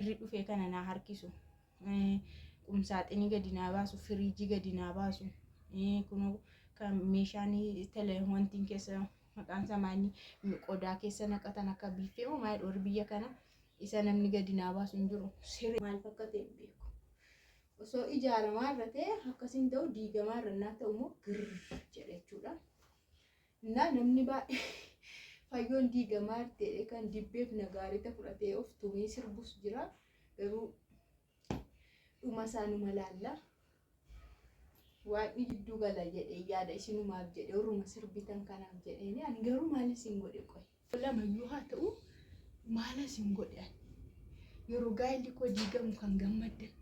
dhufee kana na harkisu. Qumsaaxinii gadi naa baasu, firiijii gadi naa baasu. Kun kan meeshaan wantiin keessa maqaan samaanii qodaa keessa naqatan akka biiffee moo maal warri biyya kana isa namni gadi naa baasu hin jiru. Siree maal fakkaate hin beeku. Osoo ijaaramaa irra ta'e akkasiin ta'u diigamaa irra naa ta'u immoo girr jedhachuudha. Namni baay'ee fayyoon diigamaa ta'e kan dibbeef nagaariita fudhatee of tumee sirbus jira. Garuu dhuma isaanuma laalla. Waaqni gidduu gala jedhee yaada isinumaaf jedhee orma sirbitan kanaaf jedhee ani garuu maal isin godhe qoy. Lamayyuu haa ta'u maal isin godhe yeroo gaa'elli koo diigamu kan gammaddan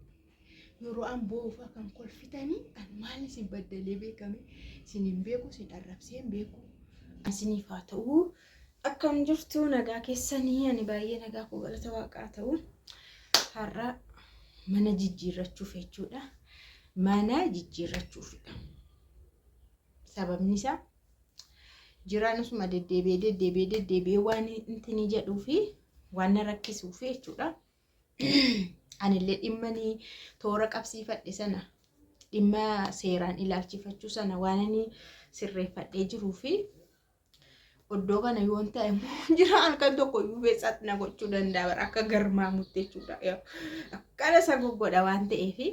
yeroo amboofa kan kolfitanii an maal isin baddalee beekame isin hin beeku isin arrabsee hin beeku. Isiniif haa ta'u akkam jirtu nagaa keessanii ani baay'ee nagaa koo galata waaqaa ta'u har'a mana jijjiirrachuuf jechuudha. Mana jijjiirrachuufidha. Sababni isaa jiraanusuma deddeebi'ee waan intini jedhuu fi waan rakkisuuf jechuudha. Anillee dhimmanii toora qabsiifadhe sana dhimma seeraan ilaalchifachuu sana waan ani sirreeffadhee jiruu fi oddoo kana yoon ta'e jiraan kan tokko iyyuu beessatti na gochuu danda'a akka garmaamutti jechuudha. Akkana isa goggodha waan ta'eefi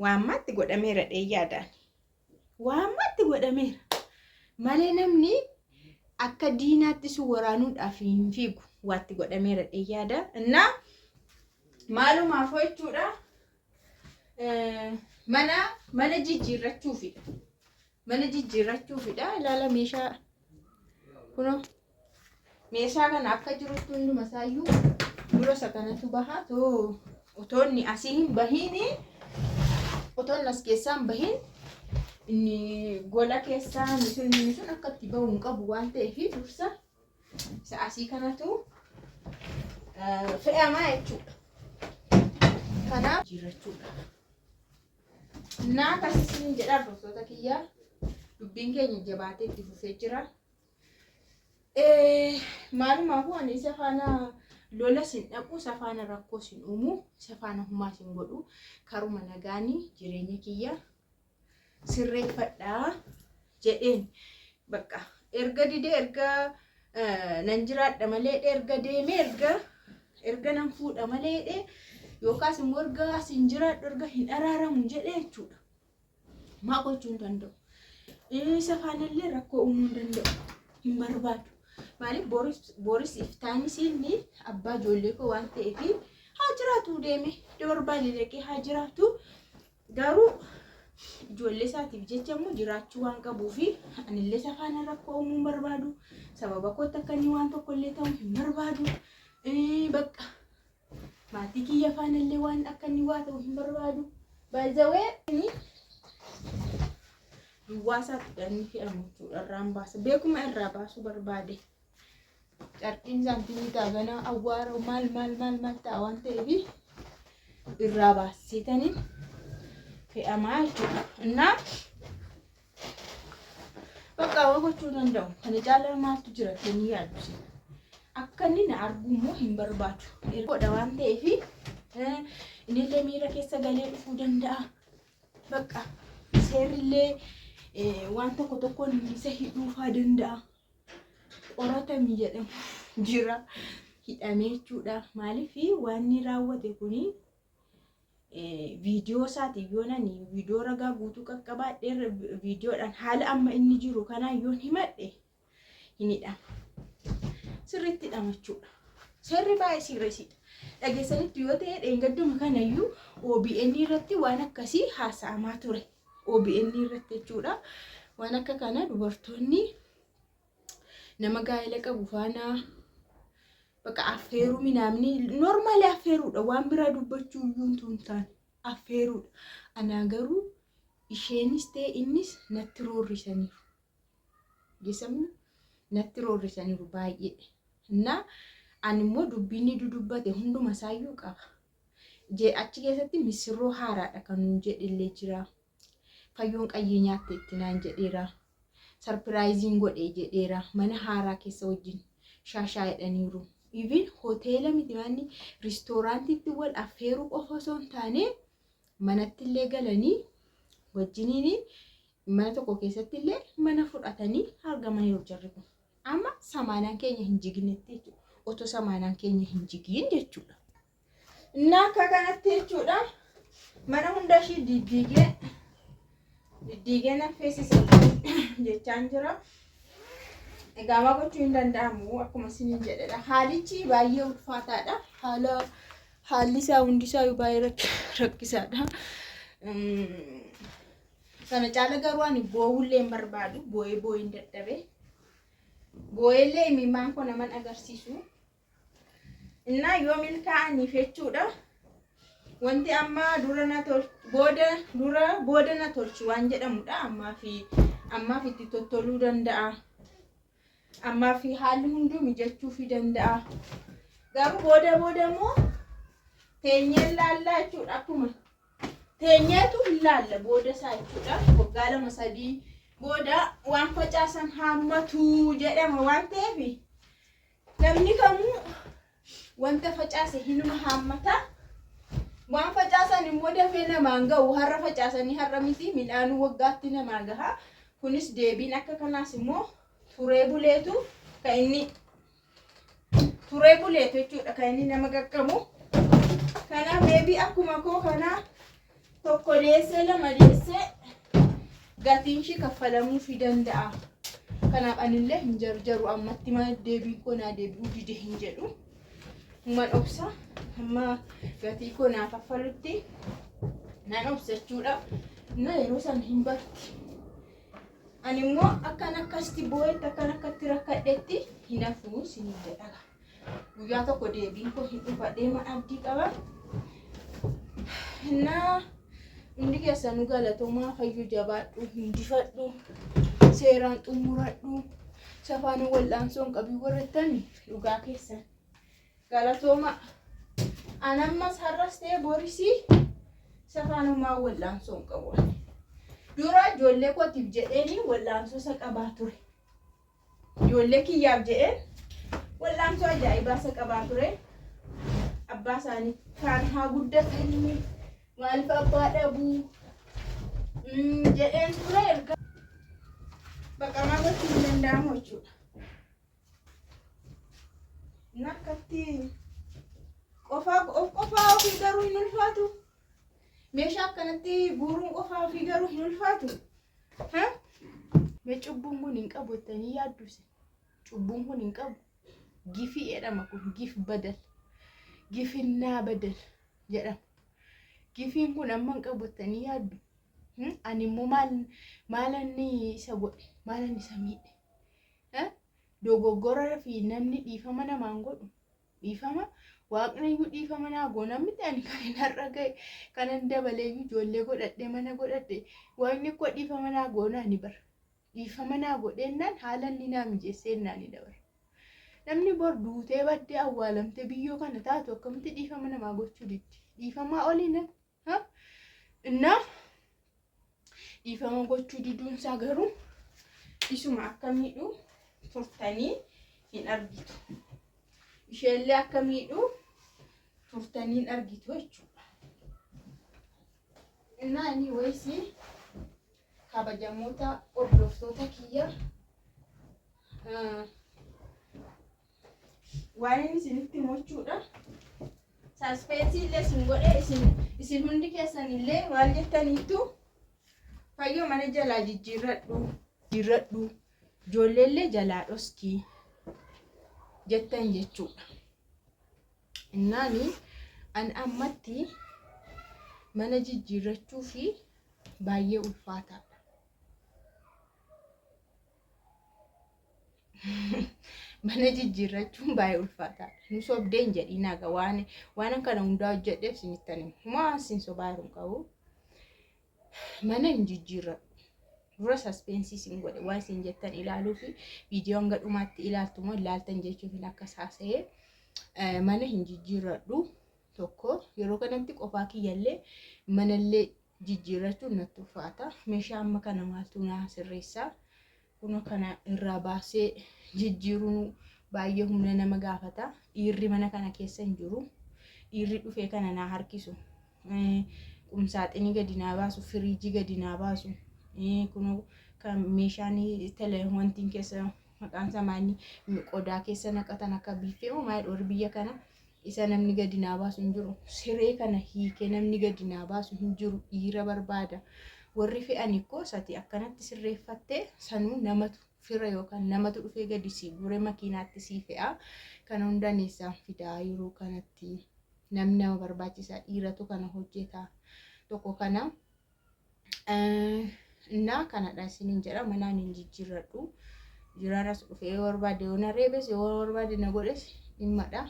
waammaatti godhameera dheeyyaadhaan. Waammaatti godhameera. Malee namni akka diinaatti sun waraanuudhaaf hin fiigu waatti godhameera dheeyyaadha. Innaa maalumaaf jechuudha. Mana jijjiirrachuufidha. Mana jijjiirrachuufidha. Ilaala meeshaa kunoo meeshaa kana akka jirutti hunduma isaayyuu dura isa kanatu bahaa otoonni asii hin bahiini. Otoon as keessaan bahin inni gola keessaan sun akka itti bahu hin qabu waan ta'eef dursa isa asii kanatu fe'amaa jechuudha. Kanaaf jijjiirrachuudha. Naa akkasiin jedha gosoota kiyyaa dubbiin keenya jabaatee itti fufee jira. Maalumaafuu ani isa faana lola sin dhaqu isa faana rakkoo sin uumu isa faana humaa sin godhu karuma nagaanii jireenya kiyya sirreeffadhaa jedheen bakka erga didee erga nan jiraadha malee erga deemee erga nan fuudha malee yookaas immoo erga asin jiraadhu erga hin araaramu jedhee jechuudha. Maa gochuu hin danda'u. Isa faanallee rakkoo uumuu hin danda'u. Hin barbaadu. Maaliif Booris iftaanis inni abbaa ijoollee koo waan ta'eef haa jiraatu deeme barbaade dhaqee haa jiraatu. Garuu ijoollee isaatiif jecha immoo jiraachuu waan qabuuf anillee isa faana rakkoo uumuu hin barbaadu. Sababa kootti akka inni waan tokkollee ta'uu hin barbaadu. Bakka maatii kiyya faanallee waan akka inni waa ta'uu hin barbaadu. Baay'ee duwwaasaatti ganni fe'amu jechuudha. Irraan baasa beekuma irraa baasuu barbaade. Carqiin saantimii gaagana awwaara maal ta'a waan ta'eef irraa baasitanii fe'amaa jechuudha. Innaa bakka waa gochuu danda'u. Kana caalaa maaltu jira kenni yaadu. Akka inni na argu immoo hin barbaadu. Ergoodha waan ta'eef innillee miira keessa galee dhufuu danda'a. Bakka seerrillee waan tokkoon isa hidhuufaa danda'a. Qoratamii jedhamu jira hidhamee jechuudha. Maaliif waan inni raawwate kuni viidiyoo isaatiif yoo nani viidiyoo ragaa guutuu qaqqabaadhee viidiyoodhaan haala amma inni jiru kanaan yoon himadhe hin hidhama. Sirriitti hidhama jechuudha. Seerri baay'ee sirreessidha. Dhageessanitti yoo ta'e dheengadduma kanayyuu OBN irratti waan akkasii haasa'amaa ture. OBN irratti jechuudha. Waan akka kana dubartoonni nama gaa'ela qabu faana bakka affeeruu minaamni normaali affeeruudha. Waan biraa dubbachuu iyyuu tun taane affeeruudha. Anaa garuu isheenis ta'e innis natti roorrisaniiru. Geessamni natti roorrisaniiru baay'ee. Innaa ani immoo dubbiin dudubbate hunduma isaayyuu qaba. Achi keessatti misirroo haaraadha kan nuun jedhillee jira. Fayyoon qayyee nyaatte itti naan jedheera. Sarpiraayiziin godhee jedheera. Mana haaraa keessa wajjin shaashaa hidhaniiru. even hoteela miti manni reestooraantiitti wal affeeruu qofa osoo hin taane manatti illee galanii wajjiniin mana tokko keessatti illee mana fudhatanii argamaniiru jarri kun. Amma samaanaan keenya hin jignetti jechuudha. Otoo samaanaan keenya hin jigiin jechuudha. Innaa akka kanatti jechuudha. Mana hunda ishii diddiigee naffeessisa jechaan jira. Egaa maa gochuu hin danda'amu akkuma isiniin jedhedha. Haalichi baay'ee ulfaataadha. Haalli isaa hundi isaa baay'ee rakkisaadha. Kana caala garuu ani boo'ullee hin barbaadu. Boo'ee hin dadhabe. Boo'ellee imimmaan koo naman agarsiisu. Innaa yoo milkaa'aniif jechuudha. Wanti amma booda na tolchu waan jedhamudha. Ammaaf itti tottoluu danda'a. Ammaaf haalli hunduu mijachuu fi danda'a. Garuu booda immoo teenyee ilaallaa jechuudha. Akkuma teenyeetu ilaalla booda isaa jechuudha. Waggaa 2-3 booda waan facaasan haammatu jedhama waan ta'eef namni kamuu wanta facaase hinuma haammata. Waan facaasan immoo dafee namaan ga'u har'a facaasanii har'a miti midhaanuu waggaatti namaa gaha. Kunis deebiin akka kanaas immoo turee buleetu jechuudha kan inni nama qaqqabu. Kanaaf deebii akkuma koo kanaa tokko deessee 2 deessee gatiin ishii kaffalamuu fi danda'a. Kanaaf anillee hin jarjaru ammatti maal deebiin koo naa deebi'uu dide hin jedhu. Humna obsa amma gatii koo naa kaffalutti nan obsa jechuudha. Na yeroo san hin barti. Ani immoo akkasitti boo'etti akkatti rakkadhetti hin hafuu isin jedha. Guyyaa tokko deebiin koo hin dhufa deema abdii qaba. Na hundi keessanuu galatoomaa fayyuu jabaadhu hinjifadhu seeraan xumuradhu safaan wal'aansoon qabii warrattani dhugaa keessan galatooma. Anammas har'as ta'e borisii safaanumaa wal'aansoon qabu. Dura ijoollee kootiif jedheeni wal'aansoo isa qabaa ture. Ijoollee kiyyaaf jedheen wal'aansoo ajaa'ibaa isa qabaa ture. Abbaa isaanii kaan haa guddatanii maaliif abbaa dhabuu jedheen ture erga baqamaa gochuu hin danda'amu jechuudha. Nakkatti qofaa ofii garuu hin ulfaatu. Meeshaa akkanatti guuruun qofaa ofii garuu hin ulfaatu. Mee cubbuun kun hin qabu jettanii yaadduse. Cubbuun kun hin qabu. Gifii jedhama kun gif badal. Gifinnaa badal jedhama. Gifiin kun amma hin qabu jettanii yaaddu. Ani immoo maalanni isa godhe maalanni isa miidhe. Dogoggora fi namni dhiifama namaan godhu dhiifama waaqni dhiifama naa goona miti ani kan har'a ga'e kanan dabalee ijoollee godhadhe mana godhadhe waaqni koo dhiifama naa goona ni bara. Dhiifama naa godhennaan haalanni naa mijeessennaan ni dabara. Namni bor duutee baddee awwaalamtee biyyoo kana taatu akkamitti dhiifama namaa gochuu diddi? Dhiifamaa oliin innaa dhiifama gochuu diduunsaa garuu isuma akka miidhu turtanii hin argitu. Isheellee akka miidhu turtanii hin argitu jechuudha. Innaa inni wayisii kabajamoota hordoftoota kiyya waan inni isinitti mochuudha. Saspensii illee isin godhee isin hundi keessan illee maal jettaniitu fayyoo mana jalaa jijjiirradhu ijoolleellee jalaa dhoskii jettan jechuudha. Innaani an ammatti mana jijjiirrachuu fi baay'ee ulfaataadha. Mana jijjiirrachuun baay'ee ulfaataadha. Nu sobdeen jedhiin aga waan kana hundaa hojjedheef isinittani maa isin sobaa hin qabu. Mana hin jijjiirradhu. Dura saspensii isin godhe waan isin jettan ilaaluu fi viidiyoon gadhumaatti ilaaltu moo ilaaltan jechuuf akka saasa'ee mana hin jijjiirradhu. Tokko yeroo kanatti qofaa kiyyallee manallee jijjiirrachuun natti ulfaata. Meeshaa amma kana maaltu naa sirreessaa? Kuno kana irraa baasee jijjiiruun baay'ee humna nama gaafata. Dhiirri mana kana keessa hin jiru. Dhiirri dhufee kana naa harkisu. Qumsaaxinii gadi naa baasu, firiijii gadi naa baasu. Kun kan meeshaan wantiin keessa maqaan isaa maali qodaa keessa naqatan akka biifee maal warri biyya kana isa namni gadi naa baasu hin jiru. Siree kana hiikee namni gadi naa baasu hin jiru. Dhiira barbaada. Warri fe'an ikkoo sati akkanatti sirreeffattee sanuu namatu fira yookaan namatu dhufee gadi si guree makiinaatti si fe'a. Kana hundaan isaan fidaa yeroo kanatti namni nama barbaachisa. Dhiiratu kana hojjeta. Tokko kana innaa kanadha isiniin jedha manaan hin jijjiirradhu. Jiraanas dhufee barbaade yoo na reebes yoo barbaade na godhes dhimmadha.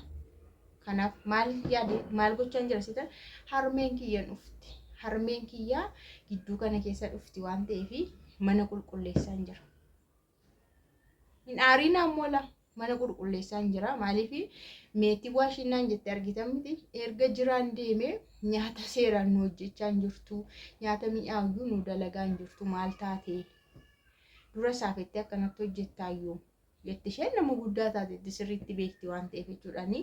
Kanaaf maal yaade maal gochaan jira sitan harmeen kiyya dhufti. Harmeen kiyya gidduu kana keessa dhufti waan ta'eef mana qulqulleessaan jira. Hin aariin ammoo mana qulqulleessaan jira. Maaliif meetii waashinaan jette argitan miti erga jiraan deemee nyaata seeraan nu hojjechaa jirtu. Nyaata mi'aayyuu nu dalagaa jirtu maal taate dura saafetti akkanatti hojjettaayyuu jetti isheen nama guddaa taatetti sirriitti beekti waan ta'eef jechuudhaani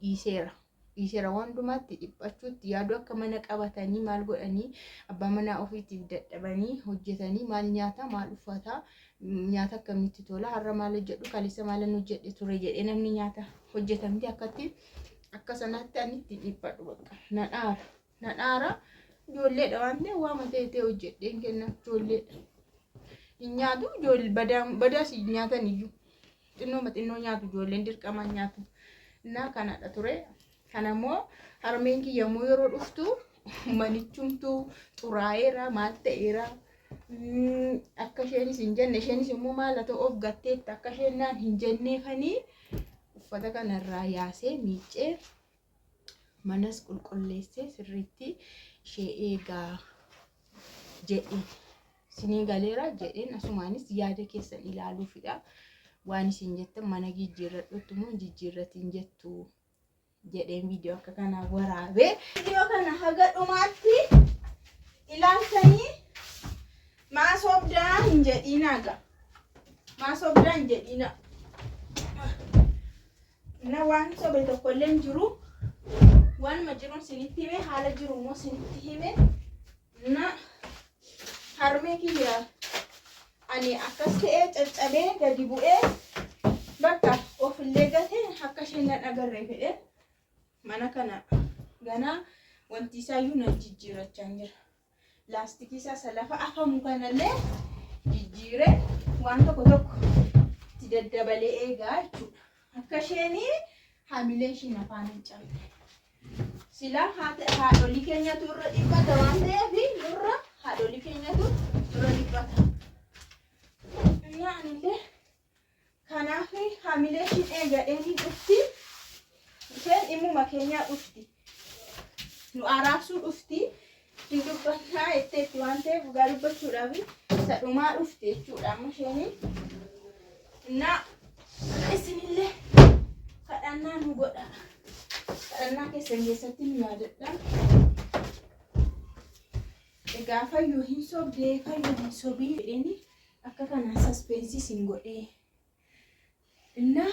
dhiiseera wandumaatti dhiphachuutti yaadu akka mana qabatanii maal godhanii abbaa manaa ofiitiif dadhabanii hojjetanii maal nyaata maal uffata nyaata akkamitti tola har'a maal hojjedhu kaleessa maal hojjedhe ture jedhee namni nyaata hojjetamti akkatti akka sanaatti anitti dhiphadhu bakka nadhaara ijoolleedha waan ta'eef waama ta'e hojjedheen kenna ijoolleedha. Nyaatu ijoollee badaas nyaatan iyyuu xinnoo nyaatu ijoolleen dirqamaan nyaatu. Innaa kanadha ture. Kanammoo harmeen kiyya immoo yeroo dhuftu manichumtu xuraa'eera maal ta'eera. Akka isheenis hin jenne isheenis immoo maal ta'u of gatteetta akka isheen naan hin jenneefanii uffata kanarraa yaasee miiccee manas qulqulleessee sirriitti ishee eegaa jedhe. Sinii galeera jedheen asumaanis yaada keessan ilaaluufidha. Waan isin jettan mana jijjiirradhutti moo jijjiirratiin jettu jedheen viidiyoo akka kanaa waraabee. Viidiyoo kana haga dhumaatti ilaaltanii maasobdaa hin jedhiinaaga. Maasobdaa hin jedhiina. Na waan sobe tokkollee hin jiru. Waan ma jiruun sinitti hime haala jiru moo sinitti hime na harmee kiyya ani akkas ta'ee caccabee gadi bu'ee bakka ofillee gatee akka isheen na agarree fedhe mana kana ganaa wanti isaayyuu na jijjiirrachaa jira. Laastikii isaa lafa afamu kanallee jijjiiree waan tokko itti daddabalee eegaa jechuudha. Akka isheen haamilee isheen afaan hin cabne. Sila haadholii keenyatu irra dhibbata waan ta'eef nurra haadholii keenyatu irra dhibbata. Nyaanillee kanaaf haamilee isheen eegadheenii dhufti. Isheen dhimmuma keenyaa dhufti. Nu araabsuu dhufti. Dubbannaa jetteetti waan ta'eef dhugaa dubbachuudhaaf sadhumaa dhufti jechuudha amma isheen. Na isinillee kadhannaa nu godha. Kadhannaa keessatti nu yaadadha. Egaa fayyoo hin sobdee fayyoo hin sobii jedhanii akka kanaan saspeensi sin godhee. Inna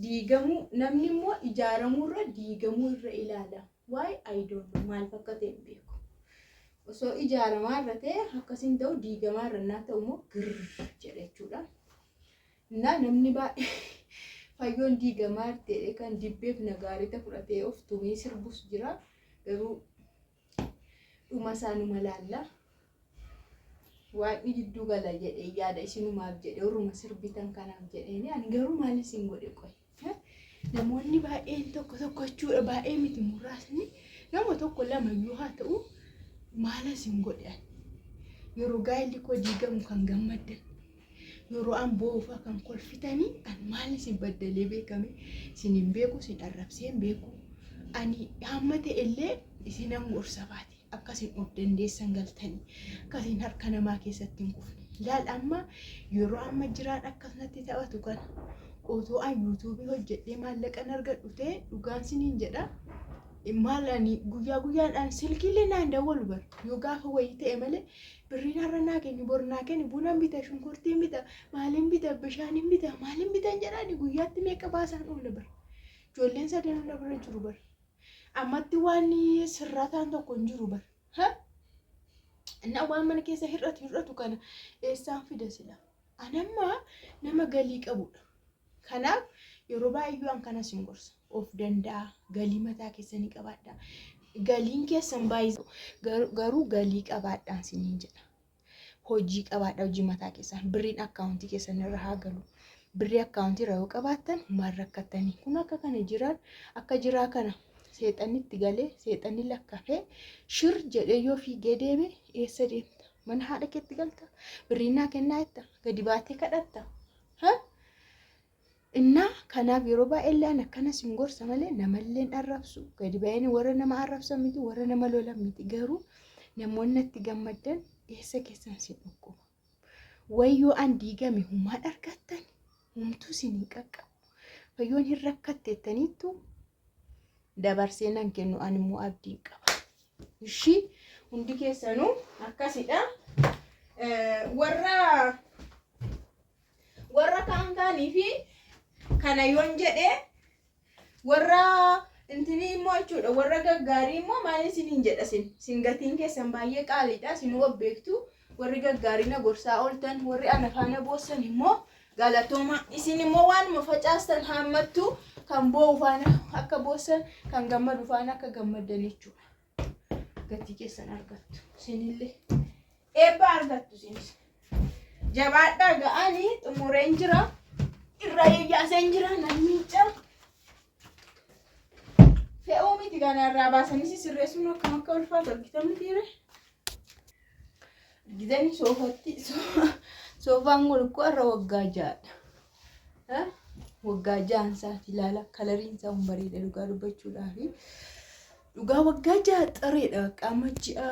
diigamuu namni immoo ijaaramuurra diigamuu irra ilaala. Why I don't know maal fakkaate hin beeku. Osoo ijaaramaa irra ta'e akkasiin ta'u diigamaa irra naa ta'u immoo girr jedhachuudha. Inna namni baay'ee fayyoon diigamaa ta'e kan dibbeef nagaariita fudhatee of tumee sirbus jira. Garuu dhuma isaanuma laalla. Waaqni gidduu gala jedhee yaada isinumaaf jedhee orma sirbitan kanaaf jedheeni ani garuu maal isin godhe qoy. Namoonni baay'een tokko jechuudha baay'ee miti muraasni nama tokko lamayyuu haa ta'u maal isin godhe yeroo gaa'elli koo diigamu kan gammaddan yeroo an boofa kan kolfitanii an maal isin baddalee beekame isin hin beeku isin arrabsee hin beeku ani hamma ta'ellee isin an gorsa baate akkasin of dandeessan galtanii akkasin harka namaa keessatti hin kufne laal amma yeroo amma jiraan akkasumatti taphatu kana otoo an yuutuubii hojjedhee maallaqan argadhu ta'e dhugaan siniin jedha Maalani guyyaadhaan silkiillee naan dawwalu bar yoo gaafa wayii ta'e malee birriin har'a naa kenni bor naa kenni buna bita shunkurtiin bita maaliin bita bishaaniin bita maaliin bitan jedhani guyyaatti meeqa baasaan oola bar ijoolleen sadeen hunda bira jiru bar ammatti waan sirrataan tokko hin jiru bar na waan mana keessa hir'atu kana eessaan fida sila anamma nama galii qabudha kanaaf yeroo baay'ee an kana sin gorsa of danda'a galii mataa keessanii qabaadha galiin keessan baay'ee garuu galii qabaadhaan siniin jedha hojii qabaadha hojii mataa keessan birriin akkaawuntii keessan irra haa galu birrii akkaawuntii irra yoo qabaattan maal rakkatanii kun akka kana jiraan akka jiraa kana seexanitti galee seexanni lakkafee shir jedhee yoo fiigee deeme eessa deemta mana haadha keetti galta birrii naa kennaa jetta gadi baatee kadhatta inna kanaaf yeroo baay'ee akkana sin gorsa malee namalleen arrabsu gadi baay'een warra nama arrabsan miti warra nama lolan miti garuu namoonni itti gammadan eessa keessan sin dhukkuba wayyoo an diigame humaa argattan humtuu sin hin qaqqabu fayyoon hin rakkatteettaniittu dabarsee nan kennu ani immoo abdiin qaba ishii hundi keessanuu akkasidha warra kaankaanii fi kana yoon jedhe warra intini immoo jechuudha warra gaggaarii immoo maal isiniin jedha sin gatiin keessan baay'ee qaaliidha sin wabbeektu warri gaggaarii na gorsaa ooltan warri ana faana boossan immoo galatooma isin immoo waanuma facaastan haammattu kan boo'u faana akka boossan kan gammadu faana akka gammaddan jechuudha gatii keessan argattu sinillee eebba argattu sinis jabaadhaa ga'anii xumureen jira irraa eeyyaasen jira namni cam fe'uu miti kanarraa baasanii sirreessuun akkam akka ulfaatu argitan mitiire argitanii soofatti soofaan golkoo irra waggaa ja'adha waggaa ja'an isaati ilaala kalariin isaa bareeda dhugaa dubbachuudhaafi dhugaa waggaa ja'a xareedha qaama ji'a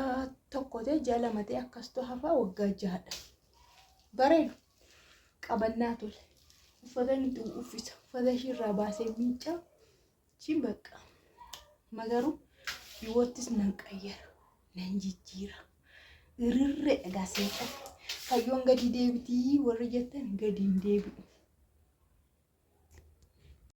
tokko ta'e ji'a lama ta'e akkasitoo hafaa waggaa ja'adha bareedu qabannaa tole uffata ni uffisa uffata ishirraa baasee miicaa chin bakka magaru yoottis nan qayyara nan jijjiira irre dhagaseeta kayyoon gadi deebitii warri jettan gadi hin deebi'u